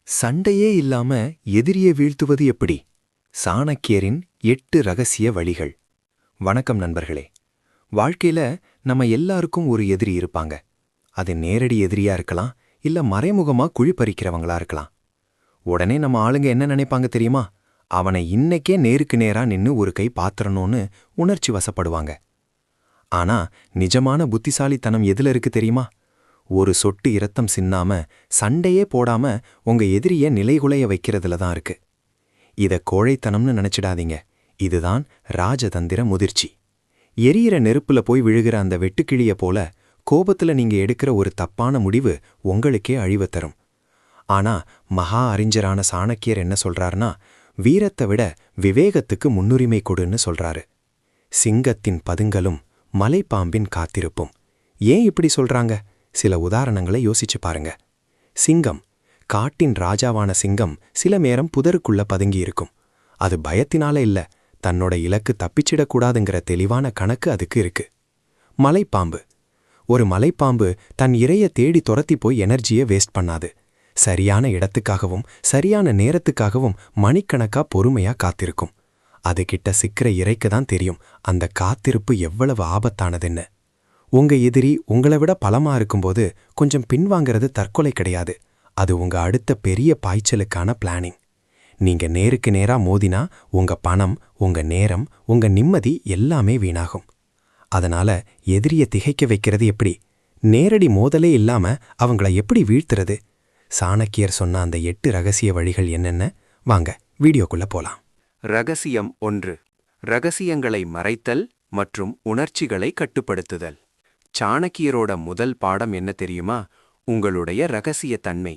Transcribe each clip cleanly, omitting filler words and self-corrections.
சண்டையே இல்லாம எதிரியை வீழ்த்துவது எப்படி? சாணக்கியரின் 8 ரகசிய வழிகள். வணக்கம் நண்பர்களே. வாழ்க்கையில நம்ம எல்லாருக்கும் ஒரு எதிரி இருப்பாங்க. அது நேரடி எதிரியா இருக்கலாம், இல்ல மறைமுகமா குழி பறிக்கிறவங்களா இருக்கலாம். உடனே நம்ம ஆளுங்க என்ன நினைப்பாங்க தெரியுமா? அவனை இன்னைக்கே நேருக்கு நேரா நின்னு ஒரு கை பாத்திரணும்னு உணர்ச்சி வசப்படுவாங்க. ஆனா நிஜமான புத்திசாலித்தனம் எதுல இருக்கு தெரியுமா? ஒரு சொட்டு இரத்தம் சின்னாம சண்டையே போடாம உங்க எதிரிய நிலைகுலைய வைக்கிறதுல தான் இருக்கு. இத கோழைத்தனம்னு நினைச்சிடாதீங்க. இதுதான் ராஜதந்திர முதிர்ச்சி. எரியிற நெருப்புல போய் விழுகிற அந்த வெட்டுக்கிளிய போல கோபத்துல நீங்க எடுக்கிற ஒரு தப்பான முடிவு உங்களுக்கே அழிவு தரும். ஆனா மகா அறிஞரான சாணக்கியர் என்ன சொல்றாருன்னா, வீரத்தை விட விவேகத்துக்கு முன்னுரிமை கொடுன்னு சொல்றாரு. சிங்கத்தின் பதுங்கலும் மலைப்பாம்பின் காத்திருப்பும். ஏன் இப்படி சொல்றாங்க? சில உதாரணங்களை யோசிச்சு பாருங்க. சிங்கம், காட்டின் ராஜாவான சிங்கம் சில நேரம் புதருக்குள்ள பதுங்கி இருக்கும். அது பயத்தினால இல்ல, தன்னோட இலக்கு தப்பிச்சிடக்கூடாதுங்கிற தெளிவான கணக்கு அதுக்கு இருக்கு. மலைப்பாம்பு, ஒரு மலைப்பாம்பு தன் இரைய தேடி துரத்தி போய் எனர்ஜியை வேஸ்ட் பண்ணாது. சரியான இடத்துக்காகவும் சரியான நேரத்துக்காகவும் மணிக்கணக்கா பொறுமையா காத்திருக்கும். அது கிட்ட சிக்கிற இறைக்கு தான் தெரியும் அந்த காத்திருப்பு எவ்வளவு ஆபத்தானதுன்னு. உங்க எதிரி உங்களை விட பலமா இருக்கும்போது கொஞ்சம் பின்வாங்கிறது தற்கொலை கிடையாது, அது உங்க அடுத்த பெரிய பாய்ச்சலுக்கான பிளானிங். நீங்க நேருக்கு நேரா மோதினா உங்க பணம், உங்க நேரம், உங்க நிம்மதி எல்லாமே வீணாகும். அதனால எதிரிய திகைக்க வைக்கிறது எப்படி? நேரடி மோதலே இல்லாம அவங்கள எப்படி வீழ்த்துறது? சாணக்கியர் சொன்ன அந்த 8 ரகசிய வழிகள் என்னென்ன? வாங்க வீடியோக்குள்ள போலாம். ரகசியம் 1. ரகசியங்களை மறைத்தல் மற்றும் உணர்ச்சிகளை கட்டுப்படுத்துதல். சாணக்கியரோட முதல் பாடம் என்ன தெரியுமா? உங்களுடைய ரகசிய தன்மை.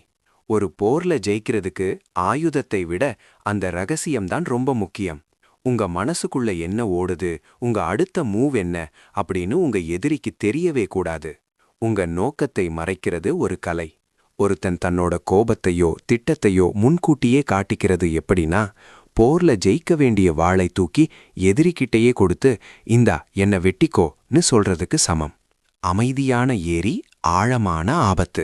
ஒரு போர்ல ஜெயிக்கிறதுக்கு ஆயுதத்தை விட அந்த ரகசியம்தான் ரொம்ப முக்கியம். உங்க மனசுக்குள்ள என்ன ஓடுது, உங்க அடுத்த மூவ் என்ன அப்படின்னு உங்க எதிரிக்கு தெரியவே கூடாது. உங்க நோக்கத்தை மறைக்கிறது ஒரு கலை. ஒருத்தன் தன்னோட கோபத்தையோ திட்டத்தையோ முன்கூட்டியே காட்டிக்கிறது எப்படின்னா, போர்ல ஜெயிக்க வேண்டிய வாளை தூக்கி எதிரிக்கிட்டையே கொடுத்து இந்தா என்ன வெட்டிக்கோன்னு சொல்றதுக்கு சமம். அமைதியான ஏரி, ஆழமான ஆபத்து.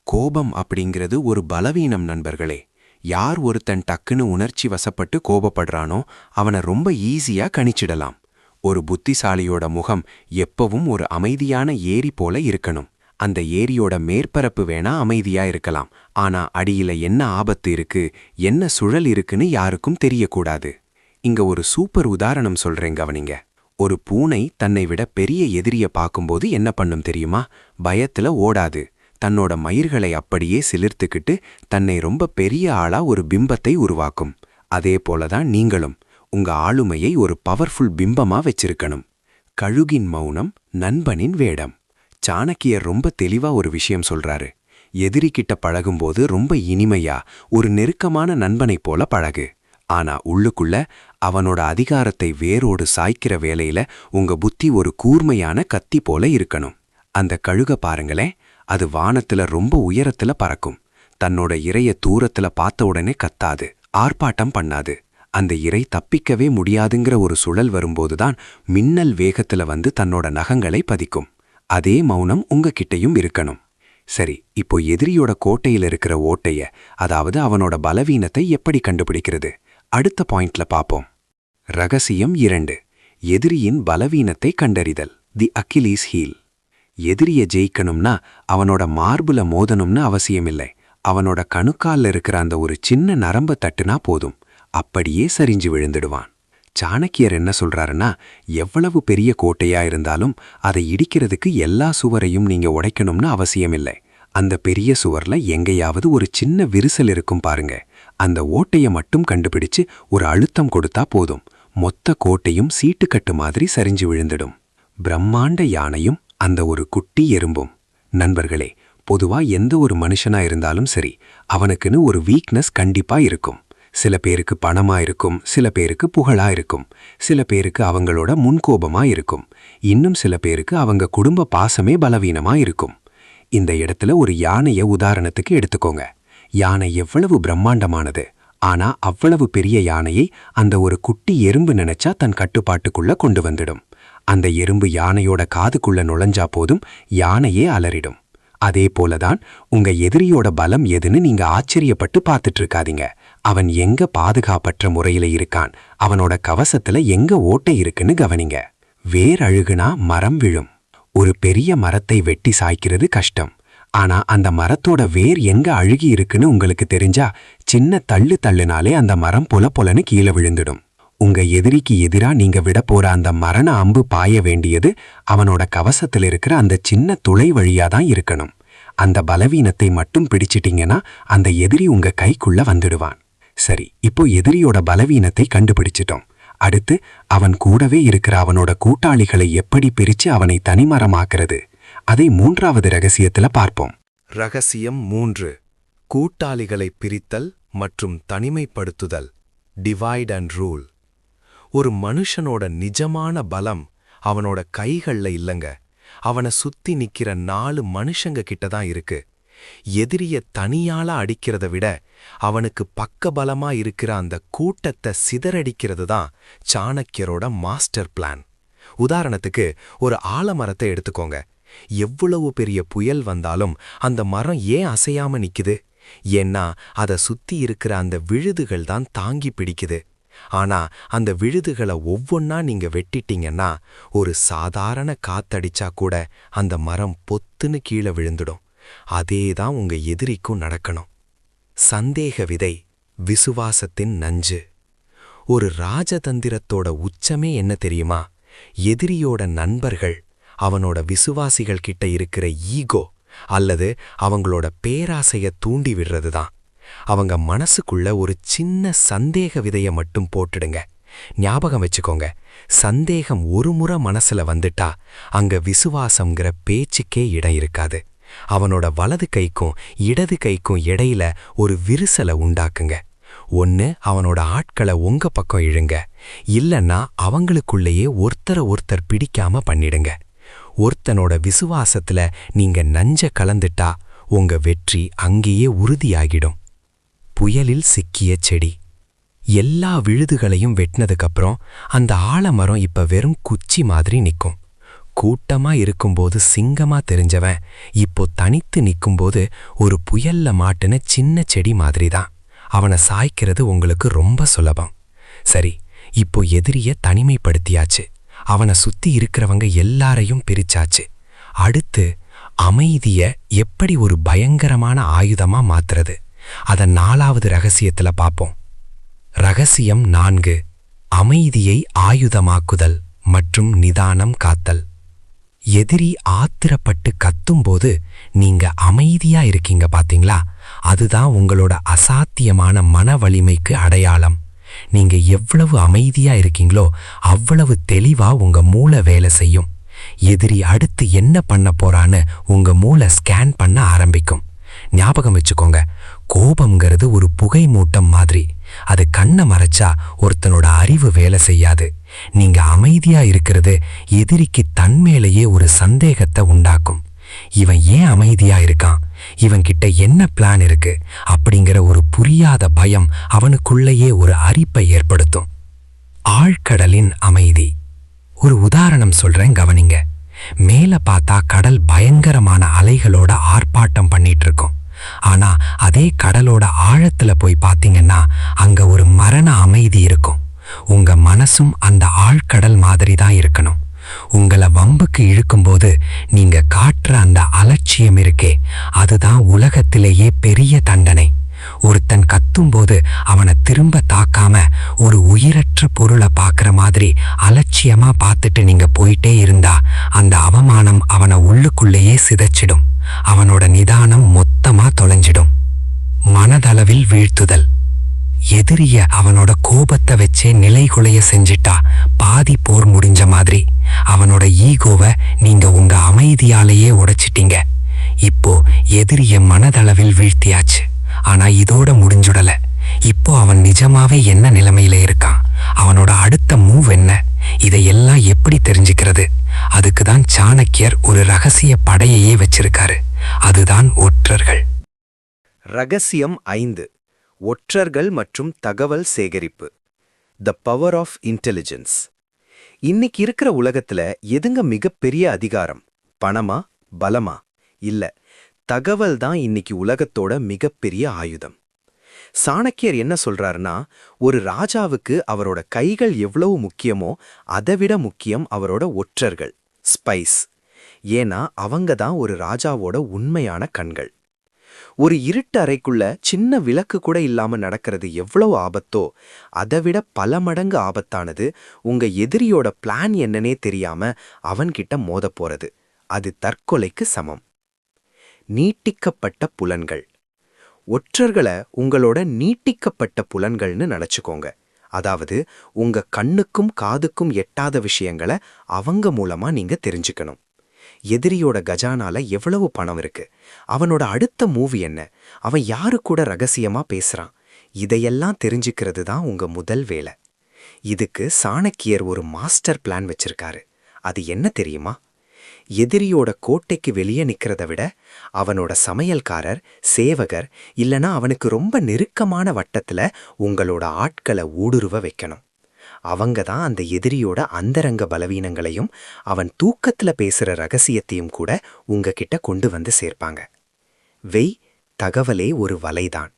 கோபம் அப்படிங்கிறது ஒரு பலவீனம் நண்பர்களே. யார் ஒருத்தன் டக்குன்னு உணர்ச்சி வசப்பட்டு கோபப்படுறானோ அவனை ரொம்ப ஈஸியா கணிச்சிடலாம். ஒரு புத்திசாலியோட முகம் எப்பவும் ஒரு அமைதியான ஏரி போல இருக்கணும். அந்த ஏரியோட மேற்பரப்பு வேணா அமைதியா இருக்கலாம், ஆனா அடியில என்ன ஆபத்து இருக்கு, என்ன சுழல் இருக்குன்னு யாருக்கும் தெரியக்கூடாது. இங்க ஒரு சூப்பர் உதாரணம் சொல்றேன் கவனிங்க. ஒரு பூனை தன்னை விட பெரிய எதிரிய பார்க்கும்போது என்ன பண்ணும் தெரியுமா? பயத்துல ஓடாது. தன்னோட மயிர்களை அப்படியே சிலிர்த்துக்கிட்டு தன்னை ரொம்ப பெரிய ஆளா ஒரு பிம்பத்தை உருவாக்கும். அதே போலதான் நீங்களும் உங்க ஆளுமையை ஒரு பவர்ஃபுல் பிம்பமா வச்சிருக்கணும். கழுகின் மௌனம் நண்பனின் வேடம். சாணக்கியர் ரொம்ப தெளிவா ஒரு விஷயம் சொல்றாரு. எதிரிக்கிட்ட பழகும்போது ரொம்ப இனிமையா ஒரு நெருக்கமான நண்பனைப் போல பழகு. ஆனா உள்ளுக்குள்ள அவனோட அதிகாரத்தை வேரோடு சாய்க்கிற வேலையில உங்க புத்தி ஒரு கூர்மையான கத்தி போல இருக்கணும். அந்த கழுக பாருங்களேன், அது வானத்துல ரொம்ப உயரத்துல பறக்கும். தன்னோட இரைய தூரத்துல பார்த்த உடனே கத்தாது, ஆர்ப்பாட்டம் பண்ணாது. அந்த இரை தப்பிக்கவே முடியாதுங்கிற ஒரு சுழல் வரும்போதுதான் மின்னல் வேகத்துல வந்து தன்னோட நகங்களை பதிக்கும். அதே மௌனம் உங்ககிட்டையும் இருக்கணும். சரி, இப்போ எதிரியோட கோட்டையில இருக்கிற ஓட்டைய, அதாவது அவனோட பலவீனத்தை எப்படி கண்டுபிடிக்கிறது? அடுத்த பாயிண்ட்ல பாப்போம். ரகசியம் 2. எதிரியின் பலவீனத்தை கண்டறிதல். தி அக்கிலீஸ் ஹீல். எதிரிய ஜெயிக்கணும்னா அவனோட மார்புல மோதணும்னு அவசியமில்லை. அவனோட கணுக்கால்ல இருக்கிற அந்த ஒரு சின்ன நரம்ப தட்டுனா போதும், அப்படியே சரிஞ்சு விழுந்துடுவான். சாணக்கியர் என்ன சொல்றாருன்னா, எவ்வளவு பெரிய கோட்டையா இருந்தாலும் அதை இடிக்கிறதுக்கு எல்லா சுவரையும் நீங்க உடைக்கணும்னு அவசியமில்லை. அந்த பெரிய சுவர்ல எங்கேயாவது ஒரு சின்ன விரிசல் இருக்கும் பாருங்க, அந்த ஓட்டைய மட்டும் கண்டுபிடிச்சு ஒரு அழுத்தம் கொடுத்தா போதும், மொத்த கோட்டையும் சீட்டுக்கட்டு மாதிரி சரிஞ்சு விழுந்துடும். பிரம்மாண்ட யானையும் அந்த ஒரு குட்டி எறும்பும். நண்பர்களே, பொதுவா எந்த ஒரு மனுஷனா இருந்தாலும் சரி, அவனுக்குன்னு ஒரு வீக்னஸ் கண்டிப்பா இருக்கும். சில பேருக்கு பணமா இருக்கும், சில பேருக்கு புகழா இருக்கும், சில பேருக்கு அவங்களோட முன்கோபமா இருக்கும், இன்னும் சில பேருக்கு அவங்க குடும்ப பாசமே பலவீனமா இருக்கும். இந்த இடத்துல ஒரு யானைய உதாரணத்துக்கு எடுத்துக்கோங்க. யானை எவ்வளவு பிரம்மாண்டமானது, ஆனா அவ்வளவு பெரிய யானையை அந்த ஒரு குட்டி எறும்பு நினைச்சா தன் கட்டுப்பாட்டுக்குள்ள கொண்டு வந்துடும். அந்த எறும்பு யானையோட காதுக்குள்ள நுழைஞ்சா போதும் யானையே அலறிடும். அதே போலதான் உங்க எதிரியோட பலம் எதுன்னு நீங்க ஆச்சரியப்பட்டு பார்த்துட்டு இருக்காதீங்க. அவன் எங்க பாதுகாப்பற்ற முறையில இருக்கான், அவனோட கவசத்துல எங்க ஓட்டை இருக்குன்னு கவனிங்க. வேர் அழுகுனா மரம் விழும். ஒரு பெரிய மரத்தை வெட்டி சாய்க்கிறது கஷ்டம். ஆனா அந்த மரத்தோட வேர் எங்க அழுகி இருக்குன்னு உங்களுக்கு தெரிஞ்சா சின்ன தள்ளு தள்ளுனாலே அந்த மரம் பொல பொலன்னு கீழே விழுந்துடும். உங்க எதிரிக்கு எதிரா நீங்க விட போற அந்த மரண அம்பு பாய வேண்டியது அவனோட கவசத்தில் இருக்கிற அந்த சின்ன துளை வழியாதான் இருக்கணும். அந்த பலவீனத்தை மட்டும் பிடிச்சிட்டீங்கன்னா அந்த எதிரி உங்க கைக்குள்ள வந்துடுவான். சரி, இப்போ எதிரியோட பலவீனத்தை கண்டுபிடிச்சிட்டோம். அடுத்து அவன் கூடவே இருக்கிற அவனோட கூட்டாளிகளை எப்படி பிரிச்சு அவனை தனிமரமாக்குறது, அதை 3வது ரகசியத்துல பார்ப்போம். ரகசியம் 3: கூட்டாளிகளை பிரித்தல் மற்றும் தனிமைப்படுத்துதல். Divide and rule. ஒரு மனுஷனோட நிஜமான பலம் அவனோட கைகள்ல இல்லங்க, அவனை சுத்தி நிக்கிற 4 மனுஷங்க கிட்டதான் இருக்கு. எதிரிய தனியால அடிக்கிறத விட அவனுக்கு பக்கபலமா இருக்கிற அந்த கூட்டத்தை சிதறடிக்கிறது தான் சாணக்கியரோட மாஸ்டர் பிளான். உதாரணத்துக்கு ஒரு ஆலமரத்தை எடுத்துக்கோங்க. எவ்வளவு பெரிய புயல் வந்தாலும் அந்த மரம் ஏன் அசையாம நிக்குது? ஏன்னா அதை சுத்தி இருக்கிற அந்த விழுதுகள் தான் தாங்கி பிடிக்குது. ஆனா அந்த விழுதுகளை ஒவ்வொன்னா நீங்க வெட்டிட்டீங்கன்னா ஒரு சாதாரண காத்தடிச்சா கூட அந்த மரம் பொத்துன்னு கீழே விழுந்துடும். அதேதான் உங்க எதிரிக்கும் நடக்கணும். சந்தேக விதை விசுவாசத்தின் நஞ்சு. ஒரு ராஜதந்திரத்தோட உச்சமே என்ன தெரியுமா? எதிரியோட நண்பர்கள் அவனோட விசுவாசிகள் கிட்ட இருக்கிற ஈகோ அல்லது அவங்களோட பேராசைய தூண்டி விடுறதுதான். அவங்க மனசுக்குள்ள ஒரு சின்ன சந்தேக விதைய மட்டும் போட்டுடுங்க. ஞாபகம் வச்சுக்கோங்க, சந்தேகம் ஒரு முறை மனசுல வந்துட்டா அங்க விசுவாசம்ங்கிற பேச்சுக்கே இடம் இருக்காது. அவனோட வலது கைக்கும் இடது கைக்கும் இடையில ஒரு விரிசலை உண்டாக்குங்க. ஒன்னு அவனோட ஆட்களை உங்க பக்கம் இழுங்க, இல்லன்னா அவங்களுக்குள்ளேயே ஒருத்தர் பிடிக்காம பண்ணிடுங்க. ஒருத்தனோட விசுவாசத்துல நீங்க நஞ்ச கலந்துட்டா உங்க வெற்றி அங்கேயே உறுதியாகிடும். புயலில் சிக்கிய செடி. எல்லா விழுதுகளையும் வெட்டினதுக்கப்புறம் அந்த ஆலமரம் இப்ப வெறும் குச்சி மாதிரி நிக்கும். கூட்டமா இருக்கும்போது சிங்கமா தெரிஞ்சவன் இப்போ தனித்து நிக்கும்போது ஒரு புயல்ல மாட்டின சின்ன செடி மாதிரிதான். அவனை சாய்க்கிறது உங்களுக்கு ரொம்ப சுலபம். சரி, இப்போ எதிரிய தனிமைப்படுத்தியாச்சு, அவனை சுத்தி இருக்கிறவங்க எல்லாரையும் பிரிச்சாச்சு. அடுத்து அமைதிய எப்படி ஒரு பயங்கரமான ஆயுதமா மாத்துறது, அத 4வது ரகசியத்துல பாப்போம். ரகசியம் 4: அமைதியை ஆயுதமாக்குதல் மற்றும் நிதானம் காத்தல். எதிரி ஆத்திரப்பட்டு கத்தும்போது நீங்க அமைதியா இருக்கீங்க பாத்தீங்களா? அதுதான் உங்களோட அசாத்தியமான மன வலிமைக்கு அடையாளம். நீங்க எவ்வளவு அமைதியா இருக்கீங்களோ அவ்வளவு தெளிவா உங்க மூளை வேலை செய்யும். எதிரி அடுத்து என்ன பண்ண போறான்னு உங்க மூளை ஸ்கேன் பண்ண ஆரம்பிக்கும். ஞாபகம் வச்சுக்கோங்க, கோபம்ங்கிறது ஒரு புகை மூட்டம் மாதிரி. அது கண்ணை மறைச்சா ஒருத்தனோட அறிவு வேலை செய்யாது. நீங்க அமைதியா இருக்கிறது எதிரிக்கு தன்மேலேயே ஒரு சந்தேகத்தை உண்டாக்கும். இவன் ஏன் அமைதியா இருக்கான், இவன் கிட்ட என்ன பிளான் இருக்கு அப்படிங்கிற ஒரு புரியாத பயம் அவனுக்குள்ளேயே ஒரு அரிப்பை ஏற்படுத்தும். ஆழ்கடலின் அமைதி. ஒரு உதாரணம் சொல்றேன், கவனிங்க. மேல பார்த்தா கடல் பயங்கரமான அலைகளோட ஆர்ப்பாட்டம் பண்ணிட்டு இருக்கும். ஆனா அதே கடலோட ஆழத்துல போய் பாத்தீங்கன்னா அங்க ஒரு மரண அமைதி இருக்கும். உங்க மனசும் அந்த ஆழ்கடல் மாதிரி தான் இருக்கணும். உங்களை வம்புக்கு இழுக்கும்போது நீங்க காட்டுற அந்த அலட்சியம் இருக்கே, அதுதான் உலகத்திலேயே பெரிய தண்டனை. ஒருத்தன் கத்தும்போது அவனை திரும்ப தாக்காம ஒரு உயிரற்ற பொருளை பார்க்குற மாதிரி அலட்சியமா பார்த்துட்டு நீங்க போயிட்டே இருந்தா அந்த அவமானம் அவனை உள்ளுக்குள்ளேயே சிதைச்சிடும். அவனோட நிதானம் மொத்தமா தொலைஞ்சிடும். மனதளவில் வீழ்த்துதல். எதிரிய அவனோட கோபத்தை வச்சே நிலைகுலைய செஞ்சிட்டா பாதி போர் முடிஞ்ச மாதிரி. அவனோட ஈகோவை நீங்க உங்க அமைதியாலேயே உடைச்சிட்டீங்க. இப்போ எதிரிய மனதளவில் வீழ்த்தியாச்சு. ஆனா இதோட முடிஞ்சுடல. இப்போ அவன் நிஜமாவே என்ன நிலைமையில இருக்கான், அவனோட அடுத்த மூவ் என்ன, இதையெல்லாம் எப்படி தெரிஞ்சுக்கிறது? அதுக்குதான் சாணக்கியர் ஒரு ரகசிய படையையே வச்சிருக்காரு. அதுதான் ஒற்றர்கள். ரகசியம் 5: ஒற்றர்கள் மற்றும் தகவல் சேகரிப்பு. The power of intelligence. இன்னைக்கு இருக்கிற உலகத்துல எதுங்க மிகப்பெரிய அதிகாரம்? பணமா, பலமா? இல்ல, தகவல் தான் இன்னைக்கு உலகத்தோட மிகப்பெரிய ஆயுதம். சாணக்கியர் என்ன சொல்றாருன்னா, ஒரு ராஜாவுக்கு அவரோட கைகள் எவ்வளவு முக்கியமோ அதைவிட முக்கியம் அவரோட ஒற்றர்கள், ஸ்பைஸ். ஏன்னா அவங்க தான் ஒரு ராஜாவோட உண்மையான கண்கள். ஒரு இருட்டு அறைக்குள்ள சின்ன விளக்கு கூட இல்லாம நடக்கிறது எவ்வளவு ஆபத்தோ அதைவிட பல மடங்கு ஆபத்தானது உங்க எதிரியோட பிளான் என்னன்னே தெரியாம அவன்கிட்ட மோத போறது. அது தற்கொலைக்கு சமம். நீட்டிக்கப்பட்ட புலன்கள். ஒற்றர்களை உங்களோட நீட்டிக்கப்பட்ட புலன்கள்னு நினைச்சுக்கோங்க. அதாவது உங்க கண்ணுக்கும் காதுக்கும் எட்டாத விஷயங்களை அவங்க மூலமா நீங்க தெரிஞ்சுக்கணும். எதிரியோட கஜானால எவ்வளவு பணம் இருக்கு, அவனோட அடுத்த மூவி என்ன, அவன் யாரு கூட ரகசியமா பேசுறான், இதையெல்லாம் தெரிஞ்சுக்கிறது தான் உங்க முதல் வேலை. இதுக்கு சாணக்கியர் ஒரு மாஸ்டர் பிளான் வச்சிருக்காரு. அது என்ன தெரியுமா? எதிரியோட கோட்டைக்கு வெளியே நிக்கிறத விட அவனோட சமையல்காரர், சேவகர் இல்லனா அவனுக்கு ரொம்ப நெருக்கமான வட்டத்துல உங்களோட ஆட்களை ஊடுருவ வைக்கணும். அவங்க தான் அந்த எதிரியோட அந்தரங்க பலவீனங்களையும் அவன் தூக்கத்துல பேசுற ரகசியத்தையும் கூட உங்ககிட்ட கொண்டு வந்து சேர்ப்பாங்க. வெய், தகவலே ஒரு வலைதான்.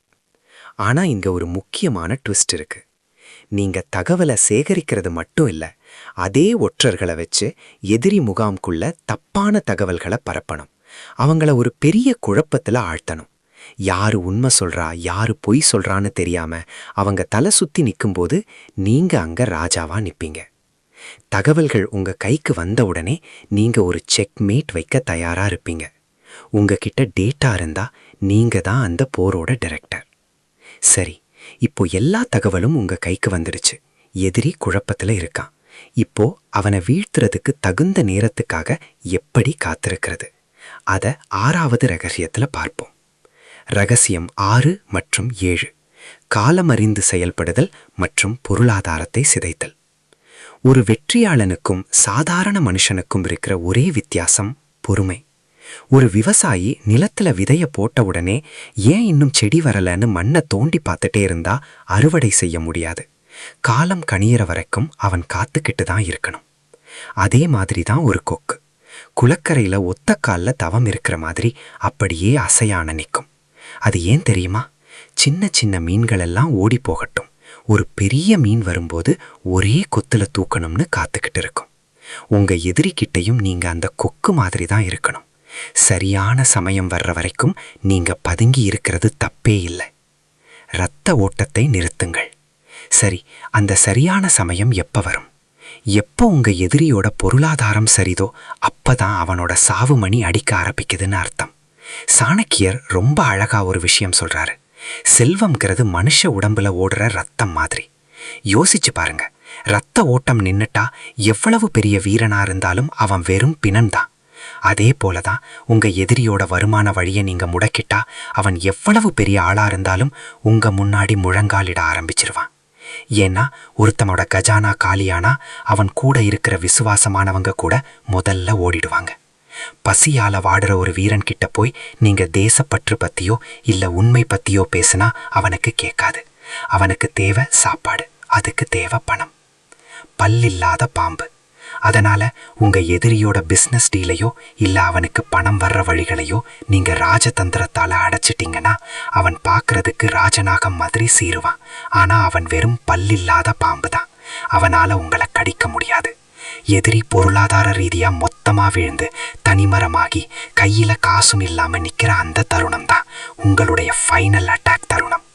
ஆனா இங்க ஒரு முக்கியமான ட்விஸ்ட் இருக்கு. நீங்க தகவலை சேகரிக்கிறது மட்டும் இல்ல, அதே ஒற்றர்களை வச்சு எதிரி முகாம்குள்ள தப்பான தகவல்களை பரப்பணும். அவங்கள ஒரு பெரிய குழப்பத்துல ஆழ்த்தணும். யாரு உண்மை சொல்றா யாரு பொய் சொல்றான்னு தெரியாம அவங்க தலை சுத்தி நிக்கும்போது நீங்க அங்க ராஜாவா நிப்பீங்க. தகவல்கள் உங்க கைக்கு வந்த உடனே நீங்க ஒரு செக்மேட் வைக்க தயாரா இருப்பீங்க. உங்ககிட்ட டேட்டா இருந்தா நீங்க தான் அந்த போரோட டைரக்டர். சரி, இப்போ எல்லா தகவலும் உங்க கைக்கு வந்துடுச்சு. எதிரி குழப்பத்துல இருக்கான். இப்போ அவனை வீழ்த்துறதுக்கு தகுந்த நேரத்துக்காக எப்படி காத்திருக்கிறது, அத 6வது ரகசியத்துல பார்ப்போம். ரகசியம் 6 மற்றும் 7. காலமறிந்து செயல்படுதல் மற்றும் பொருளாதாரத்தை சிதைத்தல். ஒரு வெற்றியாளனுக்கும் சாதாரண மனுஷனுக்கும் இருக்கிற ஒரே வித்தியாசம் பொறுமை. ஒரு விவசாயி நிலத்துல விதைய போட்ட உடனே ஏன் இன்னும் செடி வரலன்னு மண்ணை தோண்டி பார்த்துட்டே இருந்தா அறுவடை செய்ய முடியாது. காலம் கணியற வரைக்கும் அவன் காத்துக்கிட்டு தான் இருக்கணும். அதே மாதிரி தான் ஒரு கொக்கு. குளக்கரையில ஒத்த கால்ல தவம் இருக்கிற மாதிரி அப்படியே அசையான நிற்கும். அது ஏன் தெரியுமா? சின்ன சின்ன மீன்கள் எல்லாம் ஓடி போகட்டும், ஒரு பெரிய மீன் வரும்போது ஒரே கொத்துல தூக்கணும்னு காத்துக்கிட்டு இருக்கும். உங்க எதிரிக்கிட்டையும் நீங்க அந்த கொக்கு மாதிரி தான் இருக்கணும். சரியான சமயம் வர்ற வரைக்கும் நீங்க பதுங்கி இருக்கிறது தப்பே இல்லை. இரத்த ஓட்டத்தை நிறுத்துங்கள். சரி, அந்த சரியான சமயம் எப்ப வரும்? எப்போ உங்க எதிரியோட பொருளாதாரம் சரிதோ அப்பதான் அவனோட சாவு மணி அடிக்க ஆரம்பிக்குதுன்னு அர்த்தம். சாணக்கியர் ரொம்ப அழகா ஒரு விஷயம் சொல்றாரு. செல்வம்ங்கிறது மனுஷ உடம்புல ஓடுற ரத்தம் மாதிரி. யோசிச்சு பாருங்க, ரத்த ஓட்டம் நின்னுட்டா எவ்வளவு பெரிய வீரனா இருந்தாலும் அவன் வெறும் பிணன் தான். அதே போலதான் உங்க எதிரியோட வருமான வழியை நீங்க முடக்கிட்டா அவன் எவ்வளவு பெரிய ஆளா இருந்தாலும் உங்க முன்னாடி முழங்காலிட ஆரம்பிச்சிருவான். ஏன்னா ஒருத்தனோட கஜானா காலியானா அவன் கூட இருக்கிற விசுவாசமானவங்க கூட முதல்ல ஓடிடுவாங்க. பசியால வாடுற ஒரு வீரன் கிட்ட போய் நீங்க தேசப்பற்று பத்தியோ இல்ல உண்மை பத்தியோ பேசினா அவனுக்கு கேட்காது. அவனுக்கு தேவை சாப்பாடு, அதுக்கு தேவை பணம். பல்லில்லாத பாம்பு. அதனால உங்க எதிரியோட பிசினஸ் டீலையோ இல்ல அவனுக்கு பணம் வர்ற வழிகளையோ நீங்க ராஜதந்திரத்தால அடைச்சிட்டீங்கன்னா அவன் பார்க்கறதுக்கு ராஜநாகம் மாதிரி சீருவான். ஆனா அவன் வெறும் பல்லில்லாத பாம்பு தான். அவனால உங்களை கடிக்க முடியாது. எதிரி பொருளாதார ரீதியா மொத்தமா விழுந்து தனிமரமாகி கையில காசும் இல்லாம நிக்கிற அந்த தருணம் தான் உங்களுடைய ஃபைனல் அட்டாக் தருணம்.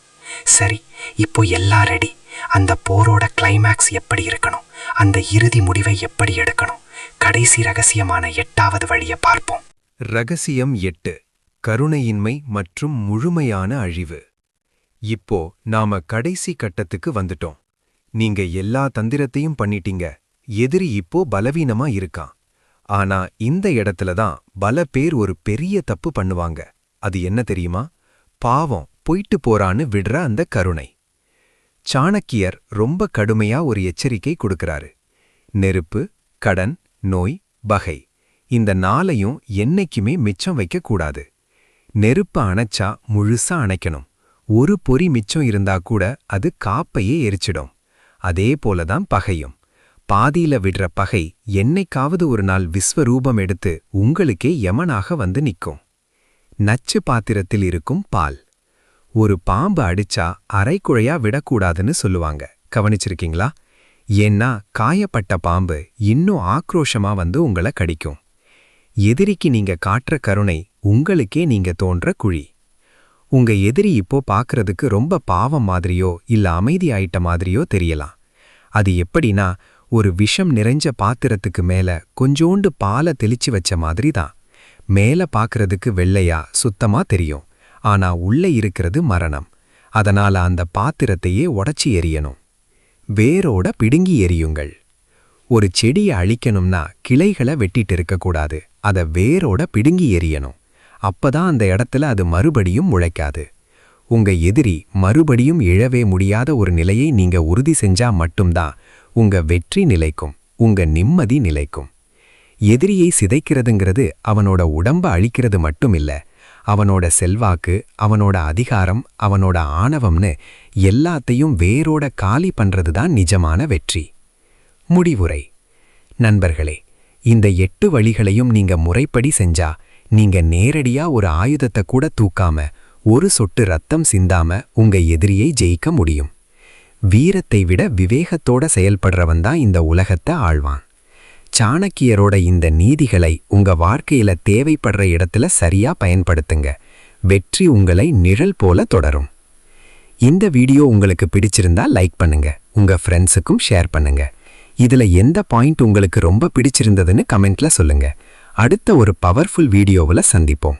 சரி, இப்போ எல்லாம் ரெடி. அந்த போரோட கிளைமேக்ஸ் எப்படி இருக்கணும், அந்த இறுதி முடிவை எப்படி எடுக்கணும், கடைசி ரகசியமான 8வது வழியை பார்ப்போம். ரகசியம் 8. கருணையின்மை மற்றும் முழுமையான அழிவு. இப்போ நாம கடைசி கட்டத்துக்கு வந்துட்டோம். நீங்க எல்லா தந்திரத்தையும் பண்ணிட்டீங்க. எதிரி இப்போ பலவீனமா இருக்கான். ஆனா இந்த இடத்துல தான் பல பேர் ஒரு பெரிய தப்பு பண்ணுவாங்க. அது என்ன தெரியுமா? பாவம் போயிட்டு போறான்னு விடுற அந்த கருணை. சாணக்கியர் ரொம்ப கடுமையா ஒரு எச்சரிக்கை கொடுக்கறாரு. நெருப்பு, கடன், நோய், பகை, இந்த 4ஐயும் என்னைக்குமே மிச்சம் வைக்க கூடாது. நெருப்ப அணைச்சா முழுசா அணைக்கணும். ஒரு பொறி மிச்சம் இருந்தா கூட அது காப்பையே எரிச்சிடும். அதே போலதான் பகையும். பாதியில விடுற பகை என்னைக்காவது ஒரு நாள் விஸ்வரூபம் எடுத்து உங்களுக்கே யமனாக வந்து நிக்கும். நச்சு பாத்திரத்தில் இருக்கும் பால். ஒரு பாம்பு அடிச்சா அரைக்குழையா விடக்கூடாதுன்னு சொல்லுவாங்க, கவனிச்சிருக்கீங்களா? ஏன்னா காயப்பட்ட பாம்பு இன்னும் ஆக்ரோஷமா வந்து உங்களை கடிக்கும். எதிரிக்கு நீங்க காட்டுற கருணை உங்களுக்கே நீங்க தோன்ற குழி. உங்க எதிரி இப்போ பார்க்கறதுக்கு ரொம்ப பாவம் மாதிரியோ இல்ல அமைதி ஆயிட்ட மாதிரியோ தெரியலாம். அது எப்படின்னா, ஒரு விஷம் நிறைஞ்ச பாத்திரத்துக்கு மேல கொஞ்சோண்டு பாலை தெளிச்சு வச்ச மாதிரி தான். மேல பார்க்கறதுக்கு வெள்ளையா சுத்தமா தெரியும், ஆனா உள்ள இருக்கிறது மரணம். அதனால அந்த பாத்திரத்தையே உடைச்சி எறியணும். வேரோட பிடுங்கி எறியுங்கள். ஒரு செடியை அழிக்கணும்னா கிளைகளை வெட்டிட்டு இருக்கக்கூடாது, அதை வேரோட பிடுங்கி எறியணும். அப்பதான் அந்த இடத்துல அது மறுபடியும் முளைக்காது. உங்க எதிரி மறுபடியும் இழவே முடியாத ஒரு நிலையை நீங்க உறுதி செஞ்சா மட்டும்தான் உங்க வெற்றி நிலைக்கும், உங்க நிம்மதி நிலைக்கும். எதிரியை சிதைக்கிறதுங்கிறது அவனோட உடம்ப அழிக்கிறது மட்டும் இல்ல, அவனோட செல்வாக்கு, அவனோட அதிகாரம், அவனோட ஆணவம்னு எல்லாத்தையும் வேரோட காலி பண்றதுதான் நிஜமான வெற்றி. முடிவுரை. நண்பர்களே, இந்த 8 வழிகளையும் நீங்க முறைப்படி செஞ்சா, நீங்க நேரடியா ஒரு ஆயுதத்தை கூட தூக்காம, ஒரு சொட்டு ரத்தம் சிந்தாம உங்க எதிரியை ஜெயிக்க முடியும். வீரத்தை விட விவேகத்தோட செயல்படுறவன் தான் இந்த உலகத்தை ஆழ்வான். சாணக்கியரோட இந்த நீதிகளை உங்க வாழ்க்கையில தேவைப்படுற இடத்துல சரியா பயன்படுத்துங்க. வெற்றி உங்களை நிழல் போல தொடரும். இந்த வீடியோ உங்களுக்கு பிடிச்சிருந்தா லைக் பண்ணுங்க, உங்க ஃப்ரெண்ட்ஸுக்கும் ஷேர் பண்ணுங்க. இதுல எந்த பாயிண்ட் உங்களுக்கு ரொம்ப பிடிச்சிருந்ததுன்னு கமெண்ட்ல சொல்லுங்க. அடுத்த ஒரு பவர்ஃபுல் வீடியோவில் சந்திப்போம்.